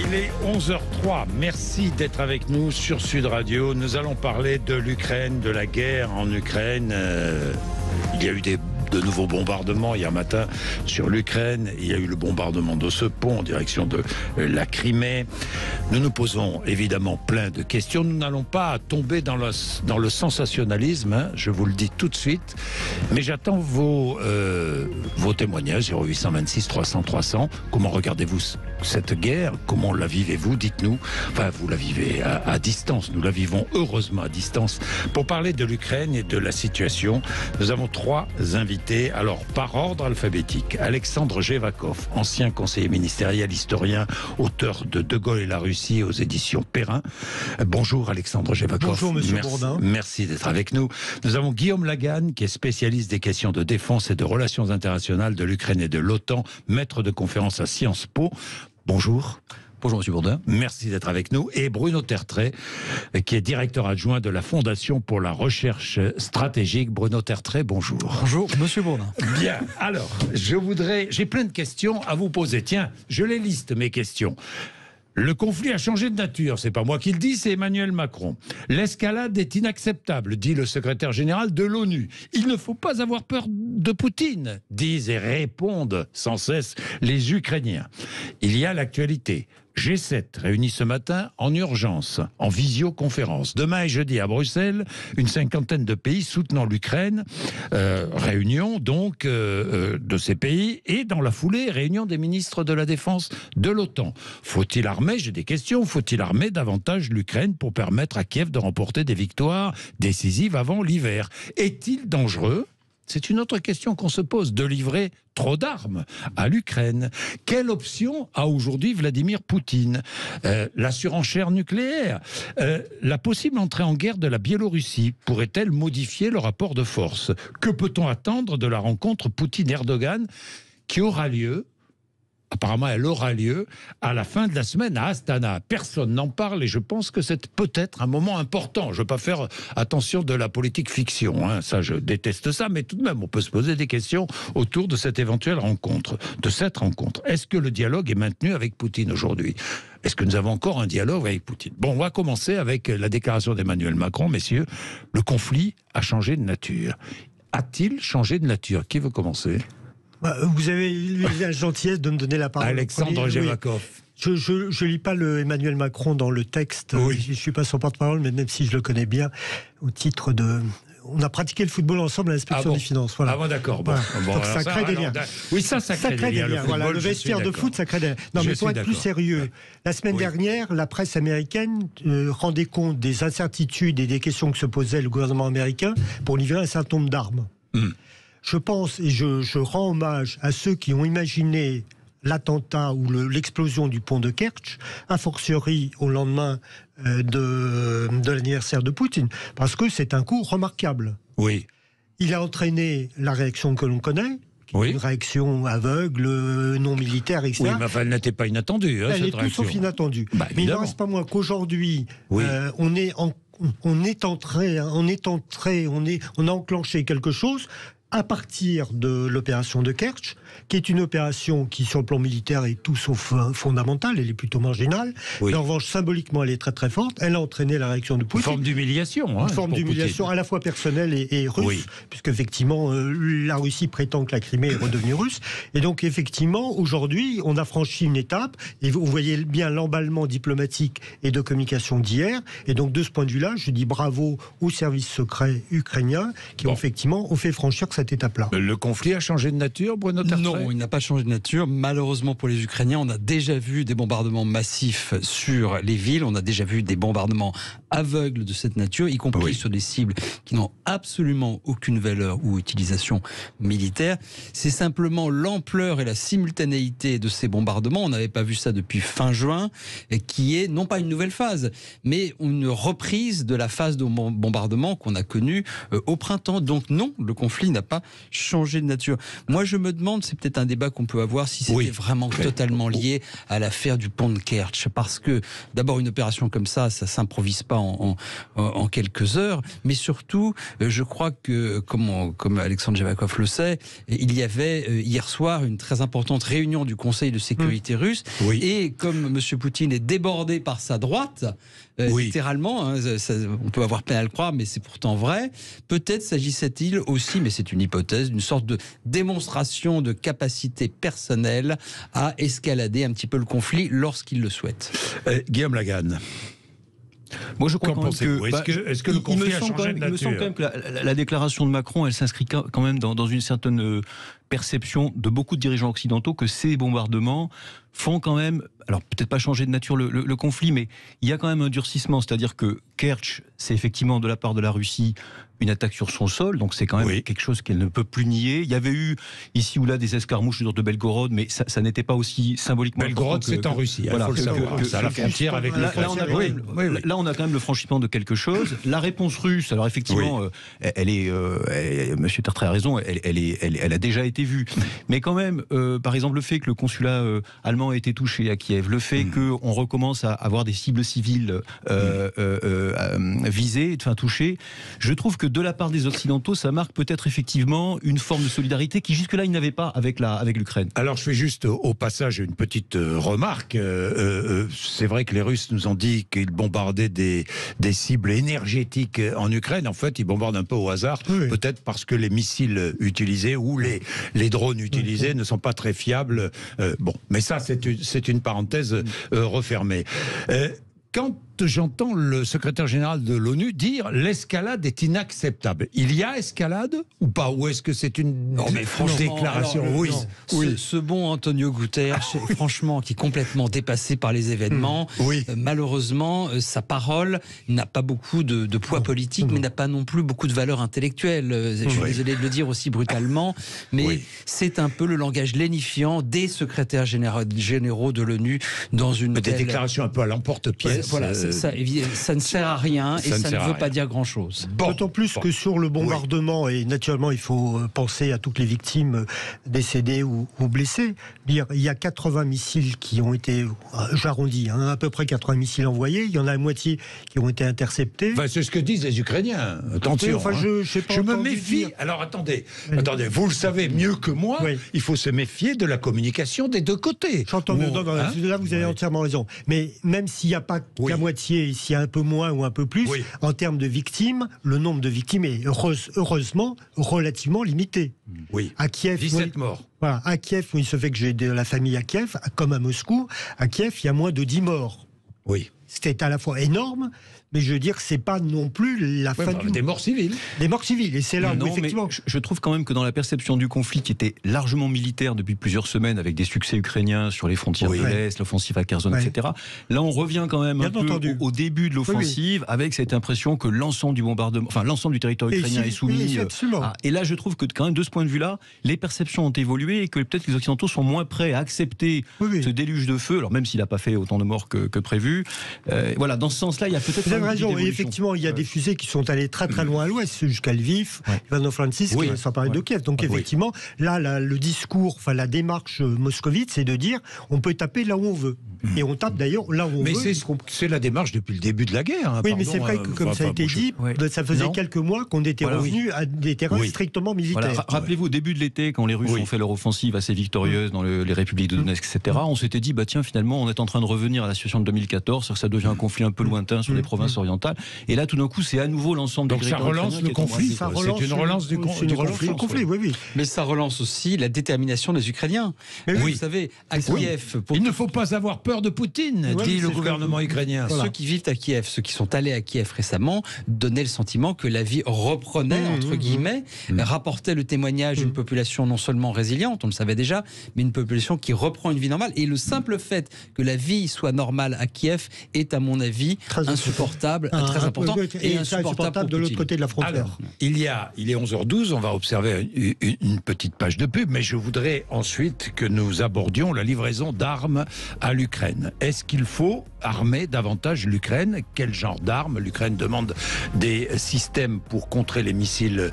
Il est 11h03. Merci d'être avec nous sur Sud Radio. Nous allons parler de l'Ukraine, de la guerre en Ukraine. Il y a eu de nouveaux bombardements hier matin sur l'Ukraine. Il y a eu le bombardement de ce pont en direction de la Crimée. Nous nous posons évidemment plein de questions. Nous n'allons pas tomber dans le sensationnalisme, hein, je vous le dis tout de suite. Mais j'attends vos témoignages, 0826 300 300. Comment regardez-vous cette guerre? Comment la vivez-vous? Dites-nous. Enfin, vous la vivez à distance. Nous la vivons heureusement à distance. Pour parler de l'Ukraine et de la situation, nous avons trois invités. Alors, par ordre alphabétique, Alexandre Jevakov, ancien conseiller ministériel, historien, auteur de De Gaulle et la Russie aux éditions Perrin. Bonjour Alexandre Jevakov. Bonjour Monsieur Bourdin. Merci d'être avec nous. Nous avons Guillaume Laganne, qui est spécialiste des questions de défense et de relations internationales de l'Ukraine et de l'OTAN, maître de conférence à Sciences Po. Bonjour. Bonjour Monsieur Bourdin. Merci d'être avec nous. Et Bruno Tertrais, qui est directeur adjoint de la Fondation pour la recherche stratégique. Bruno Tertrais, bonjour. Bonjour Monsieur Bourdin. Bien, alors, j'ai plein de questions à vous poser. Tiens, je les liste, mes questions. Le conflit a changé de nature, c'est pas moi qui le dis, c'est Emmanuel Macron. L'escalade est inacceptable, dit le secrétaire général de l'ONU. Il ne faut pas avoir peur de Poutine, disent et répondent sans cesse les Ukrainiens. Il y a l'actualité. G7 réuni ce matin en urgence, en visioconférence. Demain et jeudi à Bruxelles, une cinquantaine de pays soutenant l'Ukraine. Réunion donc de ces pays et dans la foulée, réunion des ministres de la Défense de l'OTAN. Faut-il armer, j'ai des questions, faut-il armer davantage l'Ukraine pour permettre à Kiev de remporter des victoires décisives avant l'hiver? Est-il dangereux? C'est une autre question qu'on se pose, de livrer trop d'armes à l'Ukraine. Quelle option a aujourd'hui Vladimir Poutine? La surenchère nucléaire? La possible entrée en guerre de la Biélorussie pourrait-elle modifier le rapport de force? Que peut-on attendre de la rencontre Poutine-Erdogan qui aura lieu? Apparemment, elle aura lieu à la fin de la semaine à Astana. Personne n'en parle et je pense que c'est peut-être un moment important. Je ne veux pas faire attention de la politique fiction, hein. Ça, je déteste ça, mais tout de même, on peut se poser des questions autour de cette éventuelle rencontre, de cette rencontre. Est-ce que le dialogue est maintenu avec Poutine aujourd'hui? Est-ce que nous avons encore un dialogue avec Poutine? Bon, on va commencer avec la déclaration d'Emmanuel Macron. Messieurs, le conflit a changé de nature. A-t-il changé de nature? Qui veut commencer? Vous avez eu la gentillesse de me donner la parole. Alexandre Jevakov. Oui. Je lis pas le Emmanuel Macron dans le texte. Oui. Je suis pas son porte-parole, mais même si je le connais bien, au titre de... On a pratiqué le football ensemble à l'inspection des finances. Voilà. Ah bon, d'accord. Bon. Voilà. Bon, donc ça crée des liens. Oui, ça crée des liens. Le vestiaire de foot, ça crée des liens. Non, mais pour être plus sérieux, la semaine dernière, la presse américaine rendait compte des incertitudes et des questions que se posait le gouvernement américain pour livrer un certain nombre d'armes. Je pense, et je rends hommage à ceux qui ont imaginé l'attentat ou l'explosion du pont de Kerch, a fortiori au lendemain de l'anniversaire de Poutine, parce que c'est un coup remarquable. Oui. Il a entraîné la réaction que l'on connaît, oui. Une réaction aveugle, non militaire, etc. Oui, mais enfin, elle n'était pas inattendue. Hein, elle cette est tout réaction. sauf inattendue. Mais il n'en reste pas moins qu'aujourd'hui, oui. On a enclenché quelque chose à partir de l'opération de Kerch, qui est une opération qui, sur le plan militaire, est tout sauf fondamentale, elle est plutôt marginale. Oui. Mais en revanche, symboliquement, elle est très très forte. Elle a entraîné la réaction de Poutine. Une forme d'humiliation. Une forme d'humiliation à la fois personnelle et russe, oui. puisqu'effectivement, la Russie prétend que la Crimée est redevenue russe. Et donc, effectivement, aujourd'hui, on a franchi une étape, et vous voyez bien l'emballement diplomatique et de communication d'hier. Et donc, de ce point de vue-là, je dis bravo aux services secrets ukrainiens qui ont effectivement fait franchir cette étape-là. Le conflit a changé de nature, Bruno Tertrais? Non, il n'a pas changé de nature. Malheureusement pour les Ukrainiens, on a déjà vu des bombardements massifs sur les villes. On a déjà vu des bombardements aveugles de cette nature, y compris sur des cibles qui n'ont absolument aucune valeur ou utilisation militaire. C'est simplement l'ampleur et la simultanéité de ces bombardements. On n'avait pas vu ça depuis fin juin, qui est non pas une nouvelle phase, mais une reprise de la phase de bombardement qu'on a connue au printemps. Donc non, le conflit n'a pas changé de nature. Moi, je me demande, c'est peut-être un débat qu'on peut avoir, si c'était vraiment totalement lié à l'affaire du pont de Kertch. Parce que, d'abord, une opération comme ça s'improvise pas en quelques heures. Mais surtout, je crois que, comme Alexandre Jevakov le sait, il y avait hier soir une très importante réunion du Conseil de sécurité russe. Oui. Et comme M. Poutine est débordé par sa droite, littéralement, hein, on peut avoir peine à le croire, mais c'est pourtant vrai, peut-être s'agissait-il aussi, mais c'est une hypothèse, d'une sorte de démonstration de capacité personnelle à escalader un petit peu le conflit lorsqu'il le souhaite. Guillaume Lagarde. Moi, je crois quand même que, est-ce que le conflit a changé de nature ? Il me semble quand même que la déclaration de Macron, elle s'inscrit quand même dans une certaine perception de beaucoup de dirigeants occidentaux que ces bombardements font quand même, alors peut-être pas changer de nature le conflit, mais il y a quand même un durcissement, c'est-à-dire que Kertch, c'est effectivement de la part de la Russie une attaque sur son sol, donc c'est quand même quelque chose qu'elle ne peut plus nier. Il y avait eu ici ou là des escarmouches autour de Belgorod, mais ça n'était pas aussi symboliquement... Belgorod, c'est en Russie, il faut le savoir. C'est à la frontière avec l'Ukraine. Là, on a quand même le franchissement de quelque chose. La réponse russe, alors effectivement, elle est... M. Tartré a raison, elle a déjà été vue. Mais quand même, par exemple, le fait que le consulat allemand a été touché à Kiev, le fait qu'on recommence à avoir des cibles civiles visées, enfin touchées, je trouve que de la part des Occidentaux, ça marque peut-être effectivement une forme de solidarité qui jusque-là, ils n'avaient pas avec l'Ukraine. Alors, je fais juste au passage une petite remarque. C'est vrai que les Russes nous ont dit qu'ils bombardaient des cibles énergétiques en Ukraine. En fait, ils bombardent un peu au hasard, peut-être parce que les missiles utilisés ou les drones utilisés ne sont pas très fiables. Bon, mais ça, c'est une parenthèse refermée. Quand j'entends le secrétaire général de l'ONU dire l'escalade est inacceptable, il y a escalade ou pas? Ou est-ce que c'est une déclaration? Ce bon Antonio Guterres, franchement, qui est complètement dépassé par les événements, malheureusement, sa parole n'a pas beaucoup de poids politique, mais n'a pas non plus beaucoup de valeur intellectuelle. Je suis désolé de le dire aussi brutalement, mais c'est un peu le langage lénifiant des secrétaires généraux de l'ONU dans une des déclarations un peu à l'emporte-pièce. Voilà, ça ne sert à rien et ça ne veut pas dire grand-chose. D'autant plus que sur le bombardement, et naturellement il faut penser à toutes les victimes décédées ou blessées, il y a 80 missiles qui ont été, j'arrondis, à peu près 80 missiles envoyés, il y en a la moitié qui ont été interceptés. Enfin, c'est ce que disent les Ukrainiens, attention. Je me méfie, alors attendez, vous le savez mieux que moi, il faut se méfier de la communication des deux côtés. J'entends, là vous avez entièrement raison, mais même s'il n'y a pas la moitié, s'il y a un peu moins ou un peu plus, en termes de victimes, le nombre de victimes est heureusement relativement limité. À Kiev, 17 morts. Voilà, à Kiev, il se fait que j'ai de la famille à Kiev, comme à Moscou. À Kiev, il y a moins de 10 morts. C'était à la fois énorme, mais je veux dire que c'est pas non plus la fin des morts civiles. Des morts civiles, et c'est là où effectivement... Je trouve quand même que dans la perception du conflit qui était largement militaire depuis plusieurs semaines, avec des succès ukrainiens sur les frontières de l'Est, l'offensive à Kherson, etc. Là, on revient quand même un peu au début de l'offensive, avec cette impression que l'ensemble du bombardement, enfin l'ensemble du territoire ukrainien est soumis. Et là, je trouve que quand même de ce point de vue-là, les perceptions ont évolué et que peut-être les Occidentaux sont moins prêts à accepter ce déluge de feu. Alors même s'il n'a pas fait autant de morts que prévu, voilà, dans ce sens-là, il y a peut-être... Vous avez raison, et effectivement, il y a des fusées qui sont allées très très loin à l'ouest, jusqu'à Lviv, Ivano-Frankivsk, sans parler de Kiev. Donc effectivement, là, le discours, enfin la démarche moscovite, c'est de dire on peut taper là où on veut. Et on tape d'ailleurs là où on veut. Mais c'est la démarche depuis le début de la guerre. Mais c'est vrai que, comme ça a été dit, ça faisait quelques mois qu'on était revenus à des terrains strictement militaires. Rappelez-vous, au début de l'été, quand les Russes ont fait leur offensive assez victorieuse dans les républiques de Donetsk, etc., on s'était dit, tiens, finalement, on est en train de revenir à la situation de 2014, ça devient un conflit un peu lointain sur les provinces orientales. Et là, tout d'un coup, c'est à nouveau l'ensemble du territoire. Donc ça relance le conflit. C'est une relance du conflit. Mais ça relance aussi la détermination des Ukrainiens. Vous savez, à Kiev... Il ne faut pas avoir peur de Poutine, dit le gouvernement ukrainien. Ceux qui vivent à Kiev, ceux qui sont allés à Kiev récemment, donnaient le sentiment que la vie reprenait, entre guillemets, rapportaient le témoignage d'une population non seulement résiliente, on le savait déjà, mais une population qui reprend une vie normale. Et le simple fait que la vie soit normale à Kiev est à mon avis insupportable, très important, et insupportable de l'autre côté de la frontière. Alors, il est 11h12, on va observer une petite page de pub, mais je voudrais ensuite que nous abordions la livraison d'armes à l'Ukraine. Est-ce qu'il faut armer davantage l'Ukraine? Quel genre d'armes? L'Ukraine demande des systèmes pour contrer les missiles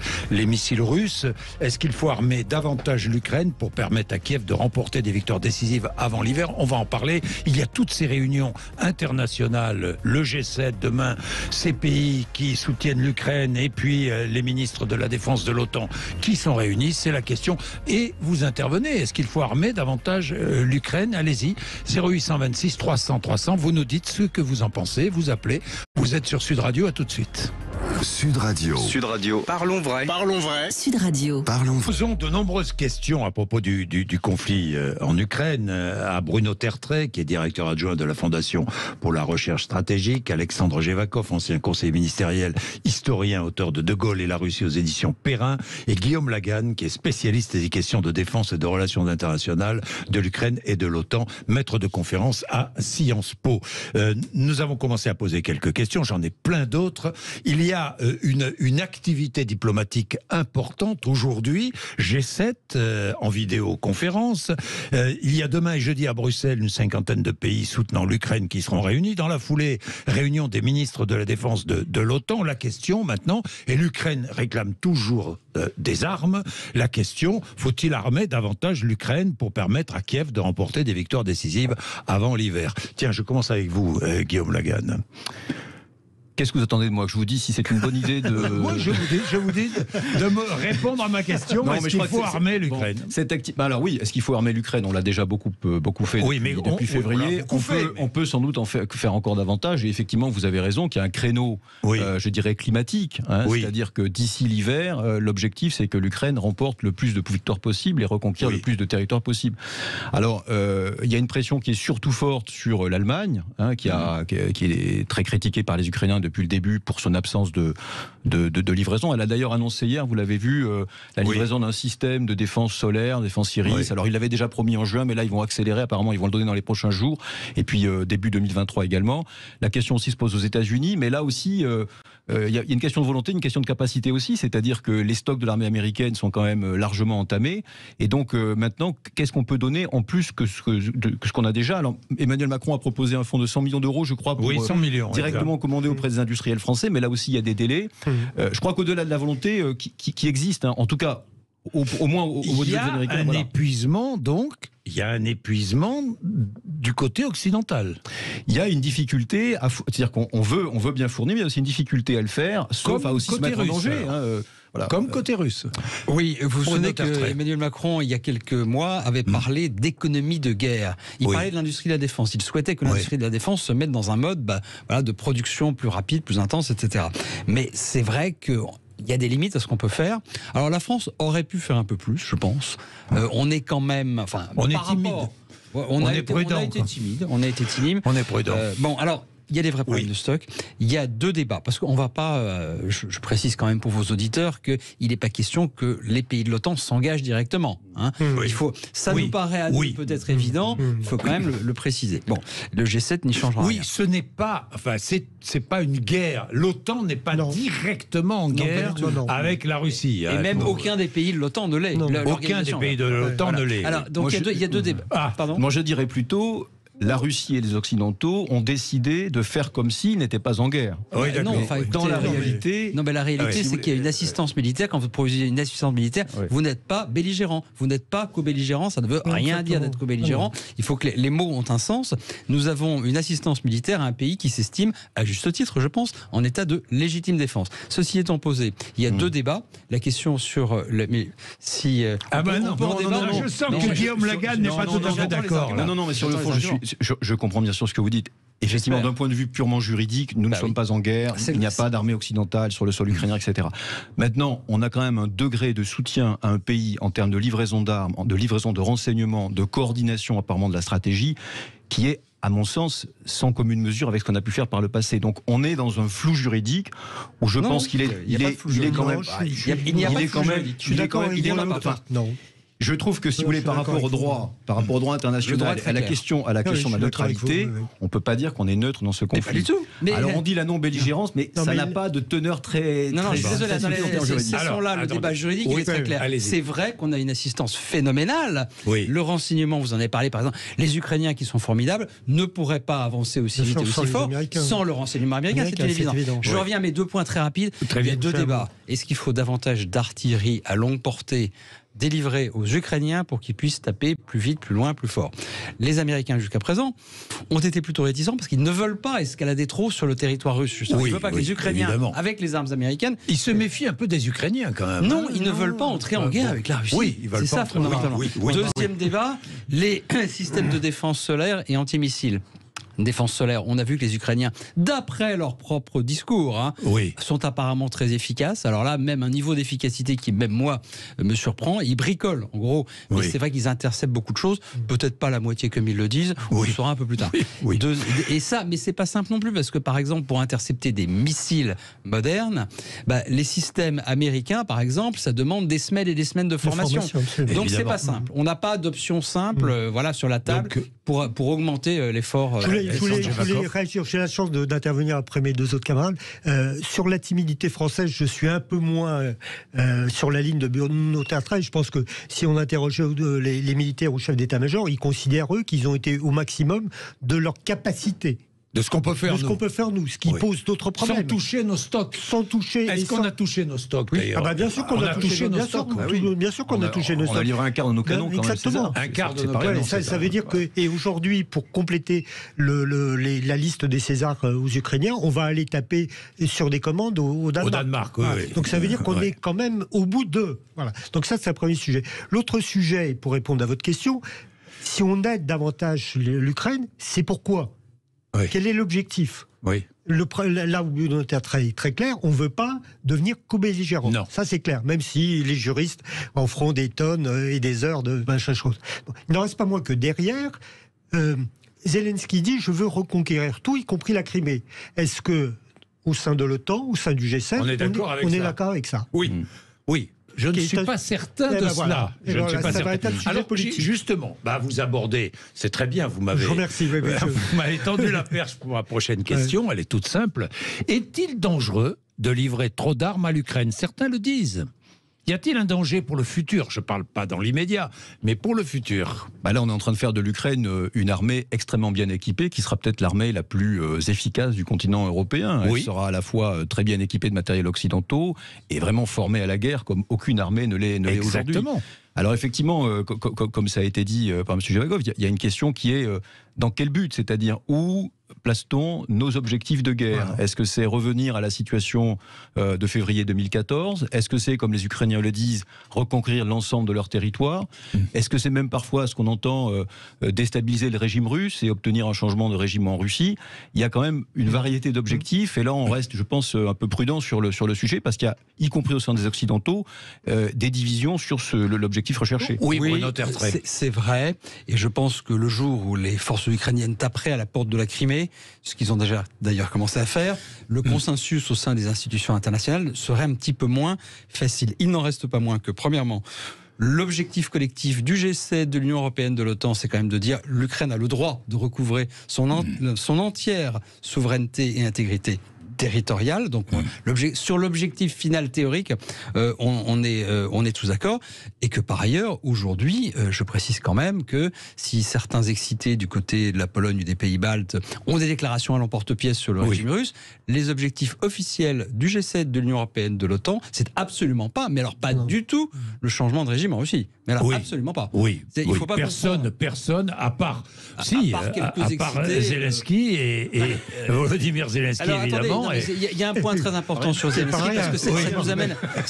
russes. Est-ce qu'il faut armer davantage l'Ukraine pour permettre à Kiev de remporter des victoires décisives avant l'hiver? On va en parler. Il y a toutes ces réunions internationales, le G7 demain, ces pays qui soutiennent l'Ukraine et puis les ministres de la Défense de l'OTAN qui sont réunis. C'est la question. Et vous intervenez. Est-ce qu'il faut armer davantage l'Ukraine? Allez-y. 0826 300 300. Vous nous dites ce que vous en pensez. Vous appelez. Vous êtes sur Sud Radio. À tout de suite. Sud Radio. Sud Radio. Parlons vrai. Parlons vrai. Sud Radio. Parlons vrai. Posons de nombreuses questions à propos du conflit en Ukraine à Bruno Tertrais, qui est directeur adjoint de la Fondation pour la recherche stratégique, Alexandre Jevakov, ancien conseiller ministériel, historien, auteur de Gaulle et la Russie aux éditions Perrin, et Guillaume Lagan, qui est spécialiste des questions de défense et de relations internationales de l'Ukraine et de l'OTAN, maître de conférence à Sciences Po. Nous avons commencé à poser quelques questions, j'en ai plein d'autres. Il y a une activité diplomatique importante aujourd'hui, G7 en vidéoconférence. Il y a demain et jeudi à Bruxelles une cinquantaine de pays soutenant l'Ukraine qui seront réunis. Dans la foulée, réunion des ministres de la Défense de l'OTAN. La question maintenant, et l'Ukraine réclame toujours des armes, la question, faut-il armer davantage l'Ukraine pour permettre à Kiev de remporter des victoires décisives avant l'hiver? Tiens, je commence avec vous, Guillaume Lagan. Qu'est-ce que vous attendez de moi? Que je vous dise si c'est une bonne idée de... Moi, je vous dis de me répondre à ma question. Non, est-ce qu'il faut armer l'Ukraine? Alors oui, est-ce qu'il faut armer l'Ukraine? On l'a déjà beaucoup fait depuis février. On peut sans doute en faire encore davantage. Et effectivement, vous avez raison qu'il y a un créneau, je dirais, climatique. C'est-à-dire que d'ici l'hiver, l'objectif, c'est que l'Ukraine remporte le plus de victoires possible et reconquiert le plus de territoires possible. Alors, il y a une pression qui est surtout forte sur l'Allemagne, qui est très critiquée par les Ukrainiens depuis le début pour son absence de livraison. Elle a d'ailleurs annoncé hier, vous l'avez vu, la livraison d'un système de défense solaire, défense Iris. Alors, ils l'avaient déjà promis en juin, mais là, ils vont accélérer. Apparemment, ils vont le donner dans les prochains jours. Et puis, début 2023 également. La question aussi se pose aux États-Unis, mais là aussi, il y a une question de volonté, une question de capacité aussi. C'est-à-dire que les stocks de l'armée américaine sont quand même largement entamés. Et donc, maintenant, qu'est-ce qu'on peut donner en plus que ce qu'on a déjà? Alors, Emmanuel Macron a proposé un fonds de 100 millions d'euros, je crois, pour 100 millions, directement commandé auprès des industriels français, mais là aussi il y a des délais. Je crois qu'au-delà de la volonté qui existe, en tout cas au moins au niveau des Américains, il y a un épuisement du côté occidental. Il y a une difficulté, c'est-à-dire qu'on veut bien fournir, mais il y a aussi une difficulté à le faire, sauf à aussi se mettre en danger. Comme côté russe. Oui, vous vous souvenez qu'Emmanuel Macron, il y a quelques mois, avait parlé d'économie de guerre. Il parlait de l'industrie de la défense. Il souhaitait que l'industrie de la défense se mette dans un mode de production plus rapide, plus intense, etc. Mais c'est vrai que... il y a des limites à ce qu'on peut faire. Alors la France aurait pu faire un peu plus, je pense. On est quand même... on est timide. On a été timide. On est prudent. Bon, alors... il y a des vrais problèmes de stock. Il y a deux débats. Parce qu'on ne va pas... je précise quand même pour vos auditeurs qu'il n'est pas question que les pays de l'OTAN s'engagent directement. Ça nous paraît à nous peut-être évident. Il faut quand même le préciser. Bon, le G7 n'y changera rien. Oui, ce n'est pas... c'est pas une guerre. L'OTAN n'est pas directement en guerre avec la Russie. Et même aucun des pays de l'OTAN ne l'est. Aucun des pays de l'OTAN ne l'est. Alors, donc il y a deux débats. Moi, je dirais plutôt... la Russie et les Occidentaux ont décidé de faire comme s'ils n'étaient pas en guerre. Oui, dans la réalité... Non, mais la réalité, c'est qu'il y a une assistance militaire. Quand vous produisez une assistance militaire, vous n'êtes pas belligérant. Vous n'êtes pas co-belligérant. Ça ne veut rien dire d'être co-belligérant. Il faut que les mots ont un sens. Nous avons une assistance militaire à un pays qui s'estime, à juste titre, je pense, en état de légitime défense. Ceci étant posé, il y a deux débats. La question sur... je sens que Guillaume Lagan n'est pas tout à fait d'accord. Non, mais sur le fond, je comprends bien sûr ce que vous dites. Effectivement, d'un point de vue purement juridique, nous ne sommes pas en guerre, il n'y a pas d'armée occidentale sur le sol ukrainien, etc. Maintenant, on a quand même un degré de soutien à un pays en termes de livraison d'armes, de livraison de renseignements, de coordination apparemment de la stratégie, qui est, à mon sens, sans commune mesure avec ce qu'on a pu faire par le passé. Donc on est dans un flou juridique où je pense qu'il est quand même... Il n'y a pas de flou juridique. Je suis d'accord, non. Je trouve que si vous voulez, par rapport au droit international, à la question de la neutralité, on ne peut pas dire qu'on est neutre dans ce conflit. Pas du tout. Alors on dit la non-belligérance, mais ça n'a pas de teneur très. Non, je suis désolé. Alors, le débat juridique est très clair. C'est vrai qu'on a une assistance phénoménale. Oui. Le renseignement, vous en avez parlé par exemple, les Ukrainiens qui sont formidables ne pourraient pas avancer aussi vite et aussi fort sans le renseignement américain, c'est évident. Je reviens à mes 2 points très rapides. Il y a 2 débats. Est-ce qu'il faut davantage d'artillerie à longue portée délivrée aux Ukrainiens pour qu'ils puissent taper plus vite, plus loin, plus fort? Les Américains, jusqu'à présent, ont été plutôt réticents parce qu'ils ne veulent pas escalader trop sur le territoire russe. Ils ne veulent pas que les Ukrainiens, avec les armes américaines... Ils se méfient un peu des Ukrainiens, quand même. Non, ils ne veulent pas entrer en guerre avec la Russie. Oui, ils veulent pas. C'est ça, fondamentalement. Deuxième débat, les systèmes de défense solaire et antimissiles. Défense solaire, on a vu que les Ukrainiens, d'après leur propre discours, sont apparemment très efficaces. Alors là, même un niveau d'efficacité qui, même moi, me surprend. Ils bricolent, en gros. Mais c'est vrai qu'ils interceptent beaucoup de choses. Peut-être pas la moitié comme ils le disent. On le saura un peu plus tard. Et ça, mais c'est pas simple non plus, parce que par exemple, pour intercepter des missiles modernes, les systèmes américains, par exemple, ça demande des semaines et des semaines de formation. Donc c'est pas simple. On n'a pas d'option simple, sur la table pour augmenter l'effort. Je voulais réagir. J'ai la chance d'intervenir après mes 2 autres camarades. Sur la timidité française, je suis un peu moins sur la ligne de Bruno Tertrais. Je pense que si on interrogeait les militaires ou chefs d'état-major, ils considèrent, eux, qu'ils ont été au maximum de leur capacité. De ce qu'on peut faire, nous. Ce qui pose d'autres problèmes. Sans toucher nos stocks. Est-ce qu'on a touché nos stocks, d'ailleurs? Bien sûr qu'on a touché nos stocks. Bien sûr qu'on a touché nos stocks. On a livré un quart de nos canons. Exactement. Un quart de nos canons. Ça veut dire que, et aujourd'hui, pour compléter la liste des Césars aux Ukrainiens, on va aller taper sur des commandes au Danemark. Au Danemark, oui. Donc ça veut dire qu'on est quand même au bout de. Voilà. Donc ça, c'est un premier sujet. L'autre sujet, pour répondre à votre question, si on aide davantage l'Ukraine, c'est pourquoi? Quel est l'objectif? Là où Bruno Tertrais est très clair, on ne veut pas devenir co-belligérant. Ça, c'est clair, même si les juristes en feront des tonnes et des heures de machin chose. Il n'en reste pas moins que derrière, Zelensky dit « je veux reconquérir tout, y compris la Crimée ». Est-ce que, au sein de l'OTAN, au sein du G7, on est d'accord avec ça? Oui. Je ne suis pas certain de cela. Je ne suis pas certain. Alors, justement, vous abordez, c'est très bien, vous m'avez tendu la perche pour ma prochaine question, elle est toute simple. Est-il dangereux de livrer trop d'armes à l'Ukraine? Certains le disent. Y a-t-il un danger pour le futur? Je ne parle pas dans l'immédiat, mais pour le futur. Là, on est en train de faire de l'Ukraine une armée extrêmement bien équipée, qui sera peut-être l'armée la plus efficace du continent européen. Elle sera à la fois très bien équipée de matériels occidentaux et vraiment formée à la guerre, comme aucune armée ne l'est aujourd'hui. Alors effectivement, comme ça a été dit par M. Javagov, il y a une question qui est dans quel but? C'est-à-dire où place-t-on nos objectifs de guerre? Est-ce que c'est revenir à la situation de février 2014? Est-ce que c'est, comme les Ukrainiens le disent, reconquérir l'ensemble de leur territoire? Est-ce que c'est même parfois ce qu'on entend déstabiliser le régime russe et obtenir un changement de régime en Russie? Il y a quand même une variété d'objectifs et là on reste, je pense, un peu prudent sur le sujet parce qu'il y a, y compris au sein des Occidentaux, des divisions sur l'objectif recherché. Oui, c'est vrai, et je pense que le jour où les forces ukrainiennes taperaient à la porte de la Crimée, ce qu'ils ont déjà d'ailleurs commencé à faire, le consensus au sein des institutions internationales serait un petit peu moins facile. Il n'en reste pas moins que, premièrement, l'objectif collectif du G7, de l'Union européenne, de l'OTAN, c'est quand même de dire l'Ukraine a le droit de recouvrer son entière souveraineté et intégrité territoriale. Donc, sur l'objectif final théorique, on est tous d'accord. Et que par ailleurs, aujourd'hui, je précise quand même que si certains excités du côté de la Pologne ou des Pays-Baltes ont des déclarations à l'emporte-pièce sur le régime russe, les objectifs officiels du G7, de l'Union européenne, de l'OTAN, c'est absolument pas, mais alors pas du tout, le changement de régime en Russie. Mais alors absolument pas. Il faut pas personne, à part Zelensky et Volodymyr Zelensky, alors, évidemment. Il y a un point très important sur Zelensky, parce que ça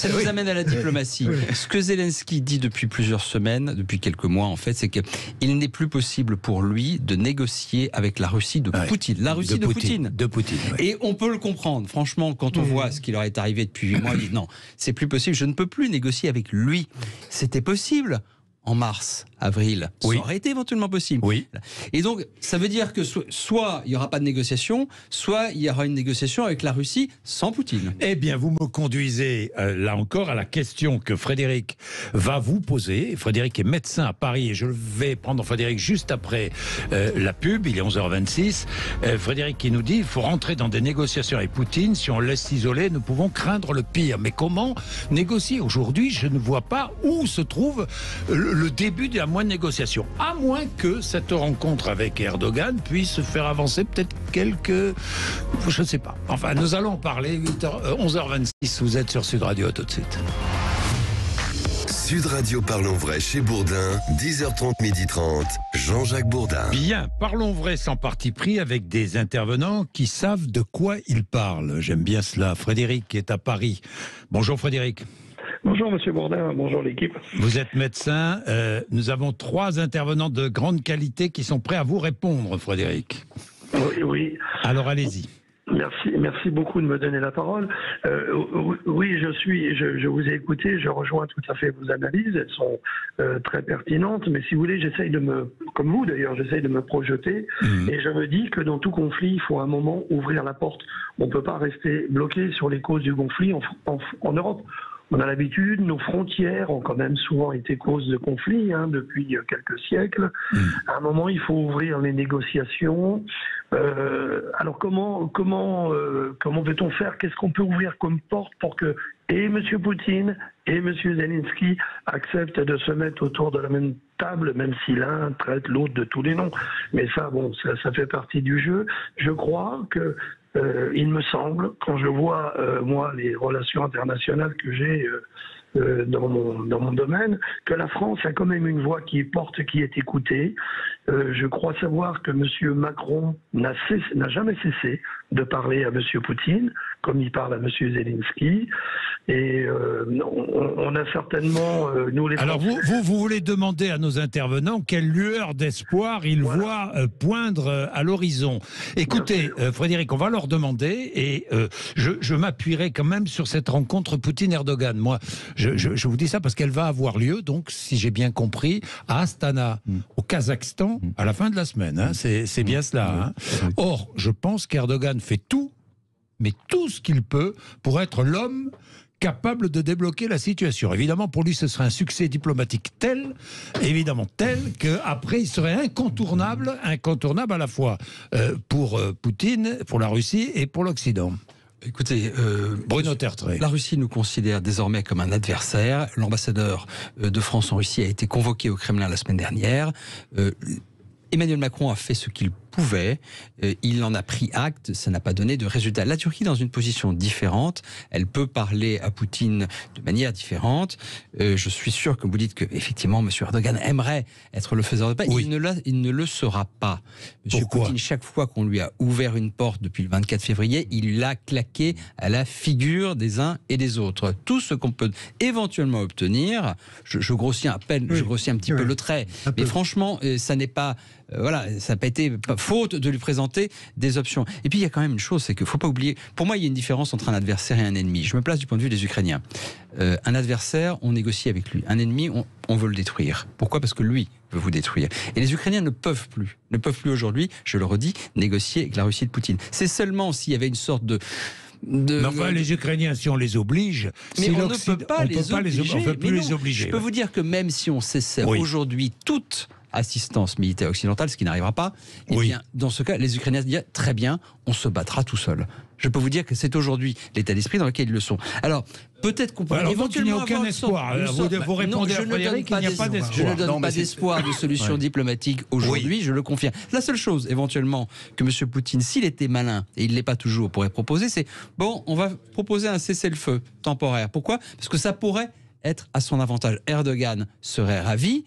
nous amène à la diplomatie. Ce que Zelensky dit depuis plusieurs semaines, depuis quelques mois en fait, c'est qu'il n'est plus possible pour lui de négocier avec la Russie de Poutine. La Russie de Poutine. Et on peut le comprendre. Franchement, quand on voit ce qui leur est arrivé depuis 8 mois, il dit non, c'est plus possible, je ne peux plus négocier avec lui. C'était possible en mars, avril, ça aurait été éventuellement possible. Oui. Et donc, ça veut dire que soit il n'y aura pas de négociation, soit il y aura une négociation avec la Russie sans Poutine. Eh bien, vous me conduisez, là encore, à la question que Frédéric va vous poser. Frédéric est médecin à Paris et je vais prendre Frédéric juste après la pub, il est 11h26. Frédéric qui nous dit, il faut rentrer dans des négociations avec Poutine. Si on laisse s'isoler, nous pouvons craindre le pire. Mais comment négocier? Aujourd'hui, je ne vois pas où se trouve le début de la moindre négociation. À moins que cette rencontre avec Erdogan puisse faire avancer peut-être quelques... Je ne sais pas. Enfin, nous allons en parler. 11h26, vous êtes sur Sud Radio, tout de suite. Sud Radio Parlons Vrai chez Bourdin, 10h30, 12h30, Jean-Jacques Bourdin. Bien, parlons vrai sans parti pris avec des intervenants qui savent de quoi ils parlent. J'aime bien cela. Frédéric est à Paris. Bonjour Frédéric. Bonjour Monsieur Bourdin, bonjour l'équipe. Vous êtes médecin. Nous avons 3 intervenants de grande qualité qui sont prêts à vous répondre, Frédéric. Oui. Alors allez-y. Merci beaucoup de me donner la parole. Oui, je vous ai écouté, je rejoins tout à fait vos analyses, elles sont très pertinentes, mais si vous voulez, comme vous d'ailleurs, j'essaye de me projeter, et je me dis que dans tout conflit, il faut à un moment ouvrir la porte. On ne peut pas rester bloqué sur les causes du conflit en Europe. On a l'habitude, nos frontières ont quand même souvent été cause de conflits depuis quelques siècles. À un moment, il faut ouvrir les négociations. Alors comment peut-on faire? Qu'est-ce qu'on peut ouvrir comme porte pour que et M. Poutine et M. Zelensky acceptent de se mettre autour de la même table, même si l'un traite l'autre de tous les noms. Mais ça, ça fait partie du jeu. Je crois que il me semble, quand je vois, moi, les relations internationales que j'ai dans mon domaine, que la France a quand même une voix qui porte, qui est écoutée. Je crois savoir que M. Macron n'a jamais cessé de parler à M. Poutine, comme il parle à M. Zelensky. Et on a certainement, nous les Alors Français... vous voulez demander à nos intervenants quelle lueur d'espoir ils voient poindre à l'horizon. Écoutez, Frédéric, on va leur demander, et je m'appuierai quand même sur cette rencontre Poutine-Erdogan. Moi, je vous dis ça parce qu'elle va avoir lieu, donc, si j'ai bien compris, à Astana, au Kazakhstan, à la fin de la semaine. Hein. C'est bien cela. Hein. Or, je pense qu'Erdogan fait tout, mais tout ce qu'il peut pour être l'homme capable de débloquer la situation. Évidemment, pour lui, ce serait un succès diplomatique tel qu'après, il serait incontournable à la fois pour Poutine, pour la Russie et pour l'Occident. Écoutez, Bruno Tertrais. La Russie nous considère désormais comme un adversaire. L'ambassadeur de France en Russie a été convoqué au Kremlin la semaine dernière. Emmanuel Macron a fait ce qu'il pouvait, il en a pris acte, ça n'a pas donné de résultat. La Turquie est dans une position différente, elle peut parler à Poutine de manière différente. Je suis sûr que vous dites que effectivement M. Erdogan aimerait être le faiseur de paix, oui. Il ne le sera pas. M. Poutine, chaque fois qu'on lui a ouvert une porte depuis le 24 février, il l'a claqué à la figure des uns et des autres. Tout ce qu'on peut éventuellement obtenir, je grossis à peine, je grossis un petit peu le trait, mais franchement, ça n'est pas... ça n'a pas été faute de lui présenter des options. Et puis il y a quand même une chose, c'est qu'il ne faut pas oublier, pour moi il y a une différence entre un adversaire et un ennemi. Je me place du point de vue des Ukrainiens. Un adversaire, on négocie avec lui. Un ennemi, on veut le détruire. Pourquoi ? Parce que lui veut vous détruire. Et les Ukrainiens ne peuvent plus aujourd'hui, je le redis, négocier avec la Russie de Poutine. C'est seulement s'il y avait une sorte de... Mais enfin, les Ukrainiens, si on les oblige, mais on ne peut pas les obliger. On peut plus les obliger. Je peux vous dire que même si on cessait aujourd'hui toute assistance militaire occidentale, ce qui n'arrivera pas, eh bien, dans ce cas, les Ukrainiens se disent très bien, on se battra tout seul. Je peux vous dire que c'est aujourd'hui l'état d'esprit dans lequel ils le sont. Alors, peut-être qu'on peut éventuellement avoir... Il n'y a aucun espoir. Vous répondez à Frédéric qu'il n'y a pas d'espoir. Je ne donne pas d'espoir de solution diplomatique aujourd'hui, je le confirme. La seule chose, éventuellement, que M. Poutine, s'il était malin, et il ne l'est pas toujours, pourrait proposer, c'est, on va proposer un cessez-le-feu temporaire. Pourquoi ? Parce que ça pourrait être à son avantage. Erdogan serait ravi,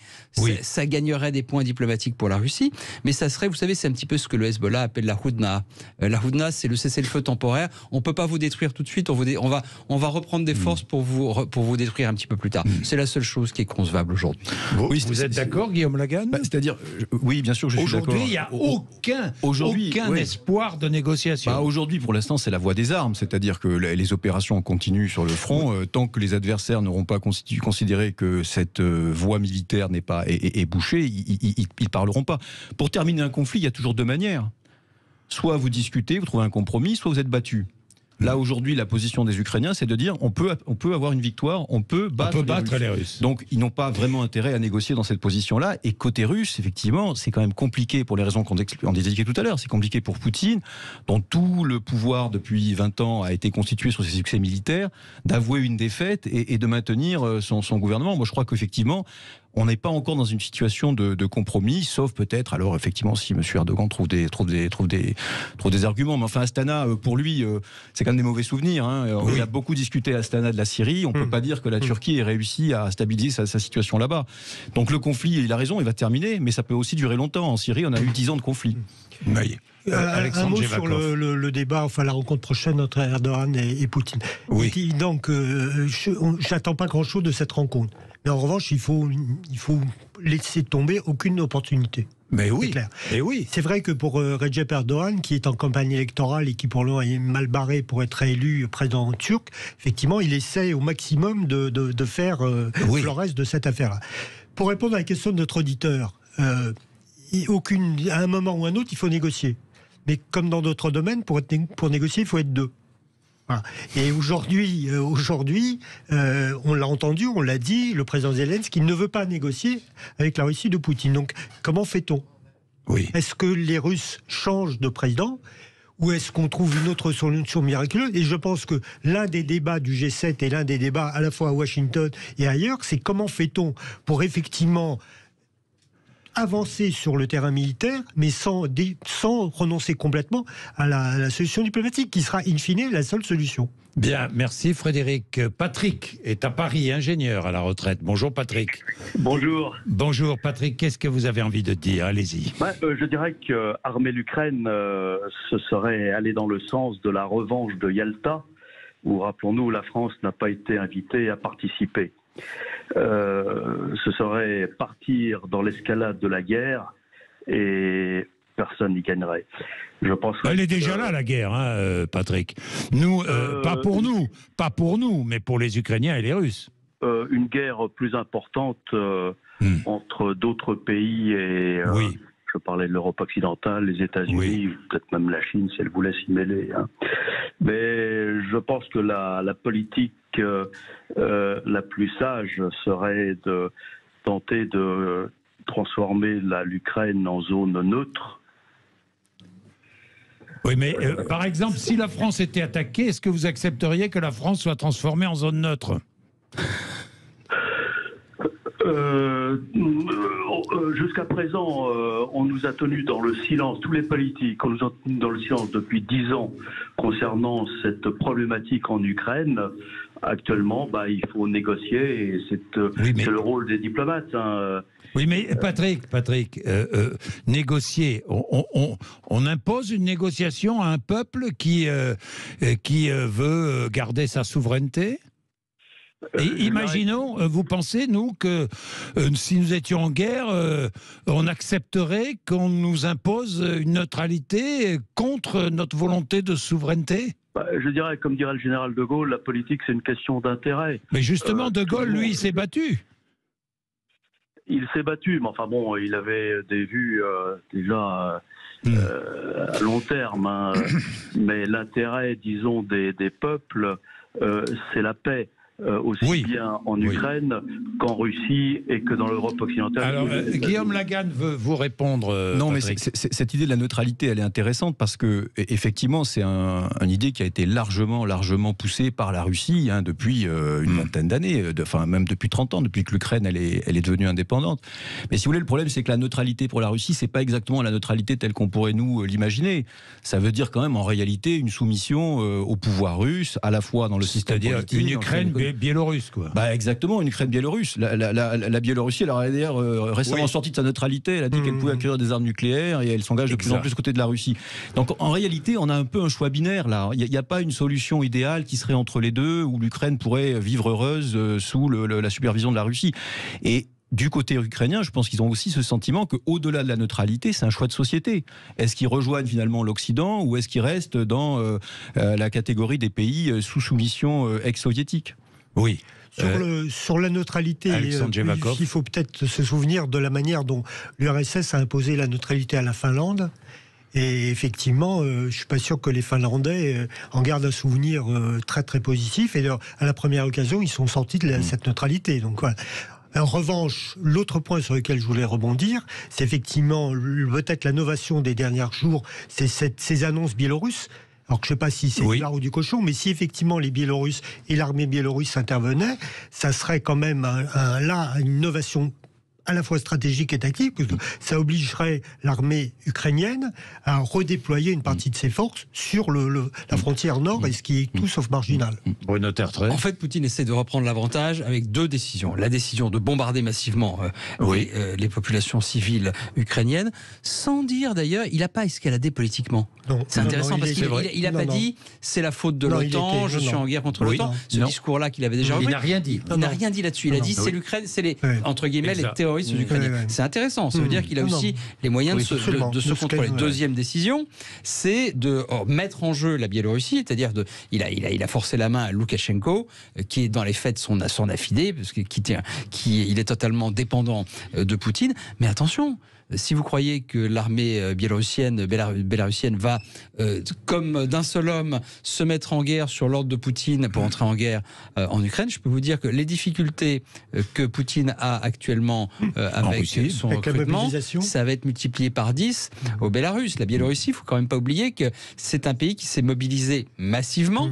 ça gagnerait des points diplomatiques pour la Russie, mais ça serait, vous savez, c'est un petit peu ce que le Hezbollah appelle la Houdna. La Houdna, c'est le cessez-le-feu temporaire. On ne peut pas vous détruire tout de suite, on va reprendre des forces pour vous détruire un petit peu plus tard. C'est la seule chose qui est concevable aujourd'hui. Vous êtes d'accord, Guillaume Lagan ? C'est-à-dire, oui, bien sûr, je suis d'accord. Aujourd'hui, il n'y a aucun espoir de négociation. Aujourd'hui, pour l'instant, c'est la voie des armes, c'est-à-dire que les opérations continuent sur le front tant que les adversaires n'auront pas considérer que cette voie militaire est bouchée, ils parleront pas. Pour terminer un conflit, il y a toujours deux manières. Soit vous discutez, vous trouvez un compromis, soit vous êtes battu. Là, aujourd'hui, la position des Ukrainiens, c'est de dire on peut avoir une victoire, on peut battre les Russes. Donc, ils n'ont pas vraiment intérêt à négocier dans cette position-là. Et côté russe, effectivement, c'est quand même compliqué pour les raisons qu'on expliquait tout à l'heure. C'est compliqué pour Poutine, dont tout le pouvoir depuis 20 ans a été constitué sur ses succès militaires, d'avouer une défaite et de maintenir son gouvernement. Moi, je crois qu'effectivement, on n'est pas encore dans une situation de compromis, sauf peut-être, alors effectivement, si M. Erdogan trouve des arguments. Mais enfin, Astana, pour lui, c'est quand même des mauvais souvenirs. On a beaucoup discuté à Astana de la Syrie. On ne peut pas dire que la Turquie ait réussi à stabiliser sa situation là-bas. Donc le conflit, il a raison, il va terminer, mais ça peut aussi durer longtemps. En Syrie, on a eu 10 ans de conflit. Oui. Un mot sur le débat, enfin la rencontre prochaine entre Erdogan et Poutine. Oui. Donc, j'attends pas grand-chose de cette rencontre. Mais en revanche, il faut laisser tomber aucune opportunité. Mais oui, c'est clair. Mais oui. C'est vrai que pour Recep Erdogan, qui est en campagne électorale et qui pour l'instant est mal barré pour être élu président turc, effectivement, il essaie au maximum de faire le reste de cette affaire-là. Pour répondre à la question de notre auditeur, à un moment ou un autre, il faut négocier. Mais comme dans d'autres domaines, pour négocier, il faut être deux. Voilà. Et aujourd'hui, on l'a entendu, on l'a dit, le président Zelensky ne veut pas négocier avec la Russie de Poutine. Donc, comment fait-on ? Est-ce que les Russes changent de président ? Ou est-ce qu'on trouve une autre solution miraculeuse ? Et je pense que l'un des débats du G7 et l'un des débats à la fois à Washington et ailleurs, c'est comment fait-on pour effectivement avancer sur le terrain militaire, mais sans renoncer complètement à la solution diplomatique, qui sera in fine la seule solution. Bien, merci Frédéric. Patrick est à Paris, ingénieur à la retraite. Bonjour Patrick. Bonjour. Bonjour Patrick, qu'est-ce que vous avez envie de dire ? Allez-y. Je dirais qu'armer l'Ukraine, ce serait aller dans le sens de la revanche de Yalta, où, rappelons-nous, la France n'a pas été invitée à participer. Ce serait partir dans l'escalade de la guerre et personne n'y gagnerait. Je pense. Elle est déjà là, la guerre, Patrick. Nous, pas pour nous, mais pour les Ukrainiens et les Russes. Une guerre plus importante entre d'autres pays et. Je parlais de l'Europe occidentale, les États-Unis, peut-être même la Chine, si elle voulait s'y mêler. Mais je pense que la politique la plus sage serait de tenter de transformer l'Ukraine en zone neutre. Oui, mais par exemple, si la France était attaquée, est-ce que vous accepteriez que la France soit transformée en zone neutre ? Jusqu'à présent, on nous a tenus dans le silence, tous les politiques, on nous a tenus dans le silence depuis 10 ans concernant cette problématique en Ukraine. Actuellement, il faut négocier et c'est le rôle des diplomates. Oui, mais Patrick, négocier, on impose une négociation à un peuple qui veut garder sa souveraineté ? Et imaginons, vous pensez, nous, que si nous étions en guerre, on accepterait qu'on nous impose une neutralité contre notre volonté de souveraineté ? Je dirais, comme dirait le général de Gaulle, la politique, c'est une question d'intérêt. Mais justement, de Gaulle, lui, il s'est battu. Il s'est battu, mais enfin bon, il avait des vues déjà à long terme. Mais l'intérêt, disons, des peuples, c'est la paix. Aussi bien en Ukraine qu'en Russie et que dans l'Europe occidentale. Alors, Guillaume Lagarde veut vous répondre. Non, Patrick. mais cette idée de la neutralité, elle est intéressante parce que, effectivement, c'est une idée qui a été largement poussée par la Russie depuis une vingtaine d'années, même depuis 30 ans, depuis que l'Ukraine elle est devenue indépendante. Mais si vous voulez, le problème, c'est que la neutralité pour la Russie, c'est pas exactement la neutralité telle qu'on pourrait nous l'imaginer. Ça veut dire quand même, en réalité, une soumission au pouvoir russe, à la fois dans le système politique. C'est-à-dire une Ukraine biélorusse, quoi. Exactement, une Ukraine biélorusse. La Biélorussie, elle a d'ailleurs récemment sorti de sa neutralité. Elle a dit qu'elle pouvait acquérir des armes nucléaires et elle s'engage de plus en plus côté de la Russie. Donc en réalité, on a un peu un choix binaire là. Il n'y a pas une solution idéale qui serait entre les deux où l'Ukraine pourrait vivre heureuse sous la supervision de la Russie. Et du côté ukrainien, je pense qu'ils ont aussi ce sentiment qu'au-delà de la neutralité, c'est un choix de société. Est-ce qu'ils rejoignent finalement l'Occident ou est-ce qu'ils restent dans la catégorie des pays sous soumission ex-soviétique ? Oui. Sur la neutralité, il faut peut-être se souvenir de la manière dont l'URSS a imposé la neutralité à la Finlande. Et effectivement, je ne suis pas sûr que les Finlandais en gardent un souvenir très très positif. Et à la première occasion, ils sont sortis de cette neutralité. Donc voilà. En revanche, l'autre point sur lequel je voulais rebondir, c'est effectivement peut-être la novation des derniers jours, c'est ces annonces biélorusses. Alors que je ne sais pas si c'est du lard ou du cochon, mais si effectivement les Biélorusses et l'armée biélorusse intervenaient, ça serait quand même une innovation à la fois stratégique et tactique, parce que ça obligerait l'armée ukrainienne à redéployer une partie de ses forces sur la frontière nord, et ce qui est tout sauf marginal. Bruno Tertrais. En fait, Poutine essaie de reprendre l'avantage avec deux décisions. La décision de bombarder massivement les populations civiles ukrainiennes, sans dire d'ailleurs, il n'a pas escaladé politiquement. C'est intéressant parce qu'il n'a pas dit c'est la faute de l'OTAN, je suis en guerre contre l'OTAN. Ce discours-là qu'il avait déjà repris. Il n'a rien dit. Il n'a rien dit là-dessus. Il a dit c'est l'Ukraine, c'est les, entre guillemets, les terroristes ukrainiens. C'est intéressant. Ça veut dire qu'il a aussi les moyens de se contrôler. Deuxième décision, c'est de mettre en jeu la Biélorussie, c'est-à-dire il a forcé la main à Loukachenko, qui est dans les faits son affidé, parce qu'il est totalement dépendant de Poutine. Mais attention. Si vous croyez que l'armée bélarusienne va, comme d'un seul homme, se mettre en guerre sur l'ordre de Poutine pour entrer en guerre en Ukraine, je peux vous dire que les difficultés que Poutine a actuellement avec son recrutement, ça va être multiplié par 10 au Bélarus. La Biélorussie, il ne faut quand même pas oublier que c'est un pays qui s'est mobilisé massivement,